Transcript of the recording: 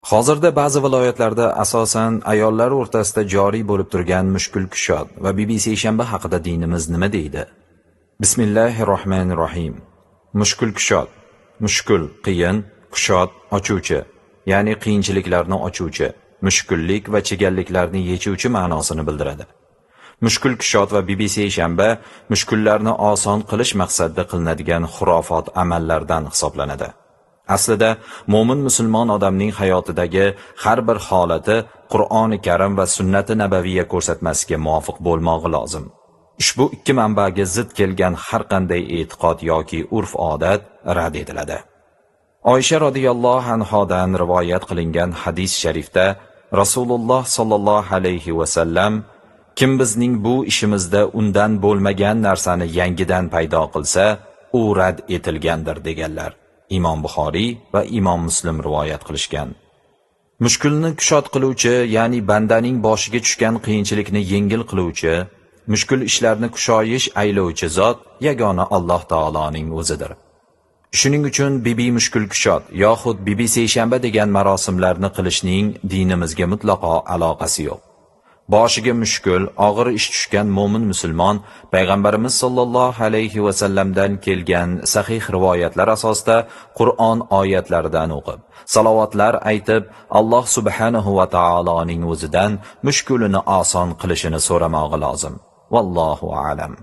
Hozirda ba'zi viloyatlarda asosan ayollar o'rtasida joriy bo'lib turgan mushkul kushod va BBC shanba haqida dinimiz nima deydi? Bismillahirrohmanirrohim. Mushkul kushod. Mushkul qiyin, kushod ochuvchi, ya'ni qiyinchiliklarni ochuvchi, mushkullik va chigalliklarni yechuvchi ma'nosini bildiradi. Mushkul kushod va BBC shanba mushkullarni oson qilish maqsadida qilinadigan xurofot amallardan hisoblanadi. Aslida mo'min musulmon odamning hayotidagi har bir holati Qur'oni Karim va sunnati nabaviyya ko'rsatmasiga muvofiq bo'lmog'i lozim. Ushbu ikki manbaga zid kelgan har qanday e'tiqod yoki urf-odat rad etiladi. Oysha radhiyallohu anhodan rivoyat qilingan hadis sharifda Rasululloh sallallohu alayhi va sallam kim bizning bu ishimizda undan bo'lmagan narsani yangidan paydo qilsa, u rad etilgandir deganlar. Imom Buxoriy va Imom Muslim rivoyat qilishgan. Mushkulni kushod qiluvchi, ya'ni bandaning boshiga tushgan qiyinchilikni yengil qiluvchi, mushkul ishlarni kushoyish aylovchi zot yagona Alloh taoloning o'zidir. Shuning uchun bibi mushkul kushod yoxud BBC shanba degan marosimlarni qilishning dinimizga mutlaqo aloqasi yo'q. Boshiga mushkul, og'ir ish tushgan mo'min musulmon payg'ambarimiz sollallohu alayhi va sallamdan kelgan sahih rivoyatlar asosida Qur'on oyatlaridan o'qib, salovatlar aytib, Alloh subhanahu va taoloning o'zidan mushkulini oson qilishini so'ramog'i lozim. Vallohu a'lam.